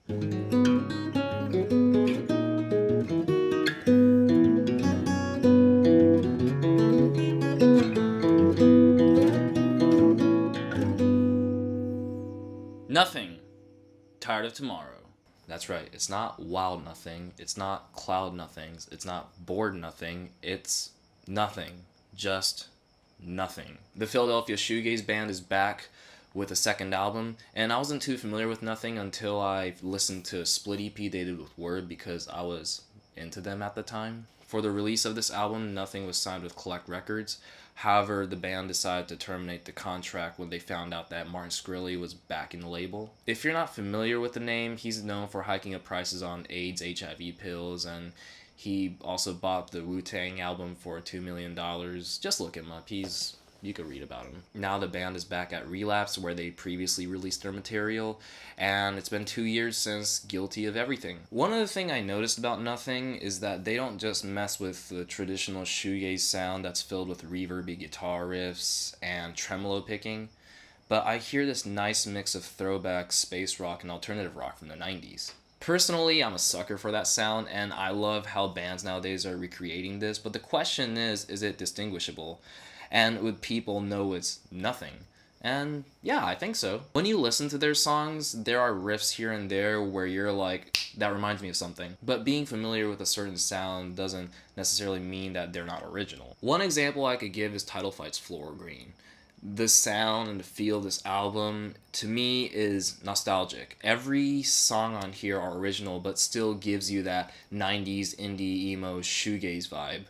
Nothing. Tired of tomorrow. That's right, it's not wild nothing, it's not cloud nothings, it's not bored nothing, it's nothing. Just nothing. The Philadelphia Shoegaze band is back with a second album, and I wasn't too familiar with Nothing until I listened to a split EP they did with Word because I was into them at the time. For the release of this album, Nothing was signed with Collect Records. However, the band decided to terminate the contract when they found out that Martin Shkreli was backing the label. If you're not familiar with the name, he's known for hiking up prices on AIDS, HIV pills, and he also bought the Wu-Tang album for $2 million. Just look him up. You could read about him. Now the band is back at Relapse, where they previously released their material, and it's been 2 years since Guilty of Everything. One other thing I noticed about Nothing is that they don't just mess with the traditional shoegaze sound that's filled with reverby guitar riffs and tremolo picking, but I hear this nice mix of throwback space rock and alternative rock from the 90s. Personally, I'm a sucker for that sound, and I love how bands nowadays are recreating this, but the question is it distinguishable? And would people know it's Nothing? And yeah, I think so. When you listen to their songs, there are riffs here and there where you're like, that reminds me of something. But being familiar with a certain sound doesn't necessarily mean that they're not original. One example I could give is Title Fight's Floral Green. The sound and the feel of this album, to me, is nostalgic. Every song on here are original, but still gives you that 90s indie emo shoegaze vibe.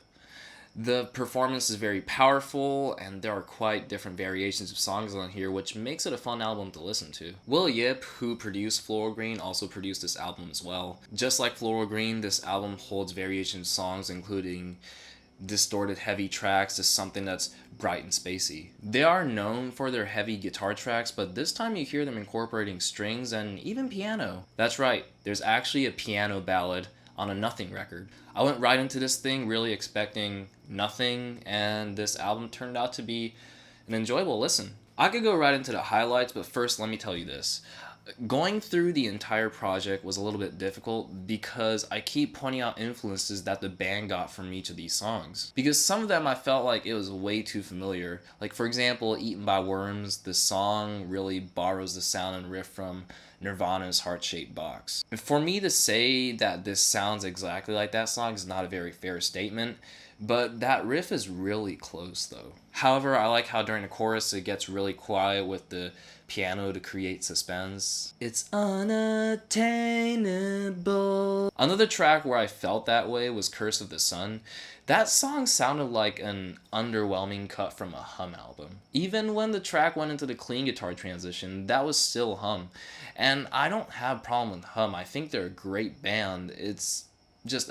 The performance is very powerful, and there are quite different variations of songs on here, which makes it a fun album to listen to. Will Yip, who produced Floral Green, also produced this album as well. Just like Floral Green, this album holds variation songs, including distorted heavy tracks to something that's bright and spacey. They are known for their heavy guitar tracks, but this time you hear them incorporating strings and even piano. That's right, there's actually a piano ballad on a Nothing record. I went right into this thing really expecting nothing, and this album turned out to be an enjoyable listen. I could go right into the highlights, but first let me tell you this. Going through the entire project was a little bit difficult because I keep pointing out influences that the band got from each of these songs. Because some of them I felt like it was way too familiar. Like for example, Eaten by Worms, the song really borrows the sound and riff from Nirvana's Heart-Shaped Box. For me to say that this sounds exactly like that song is not a very fair statement, but that riff is really close though. However, I like how during the chorus it gets really quiet with the piano to create suspense. It's unattainable. Another track where I felt that way was Curse of the Sun. That song sounded like an underwhelming cut from a Hum album. Even when the track went into the clean guitar transition, that was still Hum. And I don't have a problem with Hum. I think they're a great band. It's just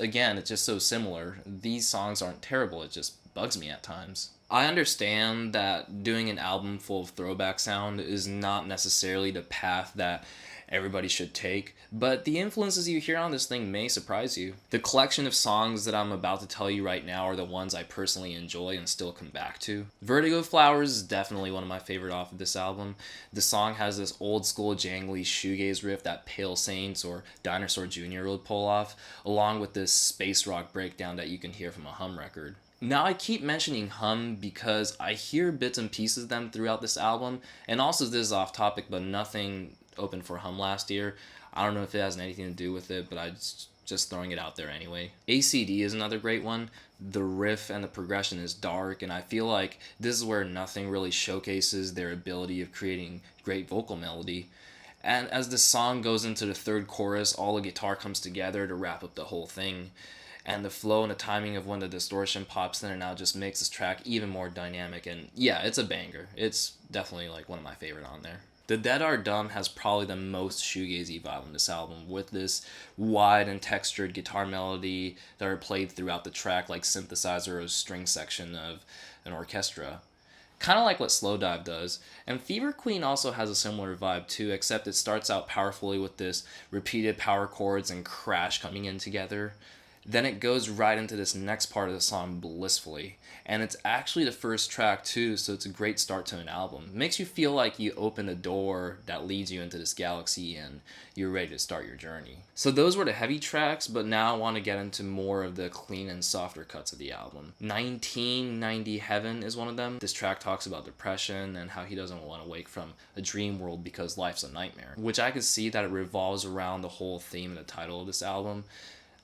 so similar. These songs aren't terrible, it just bugs me at times. I understand that doing an album full of throwback sound is not necessarily the path that everybody should take, but the influences you hear on this thing may surprise you. The collection of songs that I'm about to tell you right now are the ones I personally enjoy and still come back to. Vertigo Flower is definitely one of my favorite off of this album. The song has this old school jangly shoegaze riff that Pale Saints or Dinosaur Jr. would pull off, along with this space rock breakdown that you can hear from a Hum record. Now I keep mentioning Hum because I hear bits and pieces of them throughout this album, and also this is off topic, but Nothing opened for Hum last year. I don't know if it has anything to do with it, but I'm just throwing it out there anyway. ACD is another great one. The riff and the progression is dark, and I feel like this is where Nothing really showcases their ability of creating great vocal melody. And as the song goes into the third chorus, all the guitar comes together to wrap up the whole thing. And the flow and the timing of when the distortion pops in and out just makes this track even more dynamic. And yeah, it's a banger. It's definitely like one of my favorite on there. The Dead Are Dumb has probably the most shoegazy vibe on this album, with this wide and textured guitar melody that are played throughout the track like synthesizer or string section of an orchestra. Kind of like what Slow Dive does. And Fever Queen also has a similar vibe too, except it starts out powerfully with this repeated power chords and crash coming in together. Then it goes right into this next part of the song, Blissfully. And it's actually the first track too, so it's a great start to an album. It makes you feel like you open a door that leads you into this galaxy and you're ready to start your journey. So those were the heavy tracks, but now I want to get into more of the clean and softer cuts of the album. 1990 Heaven is one of them. This track talks about depression and how he doesn't want to wake from a dream world because life's a nightmare, which I could see that it revolves around the whole theme and the title of this album.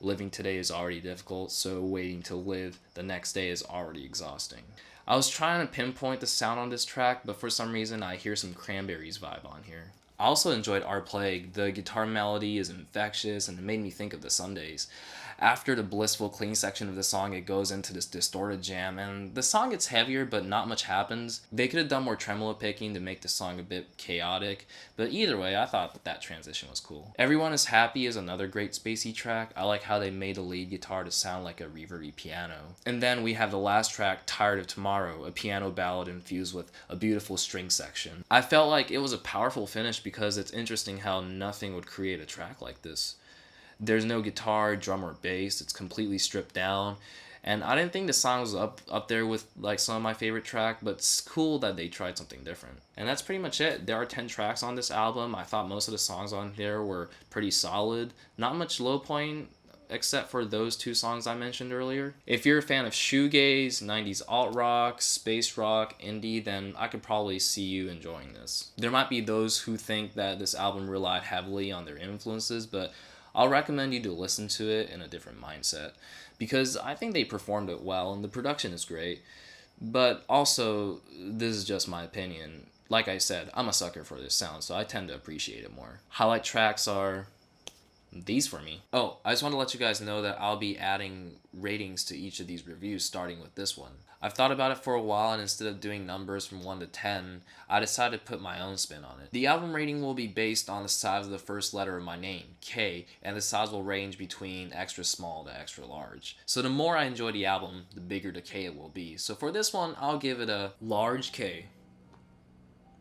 Living today is already difficult, so waiting to live the next day is already exhausting. I was trying to pinpoint the sound on this track, but for some reason I hear some Cranberries vibe on here. I also enjoyed Our Plague. The guitar melody is infectious and it made me think of the Sundays. After the blissful clean section of the song, it goes into this distorted jam, and the song gets heavier, but not much happens. They could have done more tremolo picking to make the song a bit chaotic, but either way, I thought that transition was cool. Everyone is Happy is another great spacey track. I like how they made the lead guitar to sound like a reverby piano. And then we have the last track, Tired of Tomorrow, a piano ballad infused with a beautiful string section. I felt like it was a powerful finish because it's interesting how nothing would create a track like this. There's no guitar, drum, or bass. It's completely stripped down. And I didn't think the song was up there with like some of my favorite track, but it's cool that they tried something different. And that's pretty much it. There are 10 tracks on this album. I thought most of the songs on here were pretty solid. Not much low point, except for those 2 songs I mentioned earlier. If you're a fan of shoegaze, 90s alt rock, space rock, indie, then I could probably see you enjoying this. There might be those who think that this album relied heavily on their influences, but I'll recommend you to listen to it in a different mindset because I think they performed it well and the production is great. But also, this is just my opinion. Like I said, I'm a sucker for this sound, so I tend to appreciate it more. Highlight tracks are these for me. Oh, I just want to let you guys know that I'll be adding ratings to each of these reviews starting with this one. I've thought about it for a while, and instead of doing numbers from 1 to 10, I decided to put my own spin on it. The album rating will be based on the size of the first letter of my name, K, and the size will range between extra small to extra large. So the more I enjoy the album, the bigger the K it will be. So for this one, I'll give it a large K.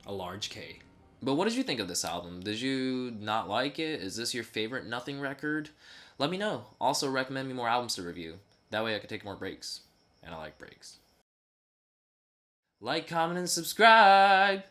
A large K. But what did you think of this album? Did you not like it? Is this your favorite Nothing record? Let me know. Also recommend me more albums to review. That way I can take more breaks. And I like breaks. Like, comment, and subscribe!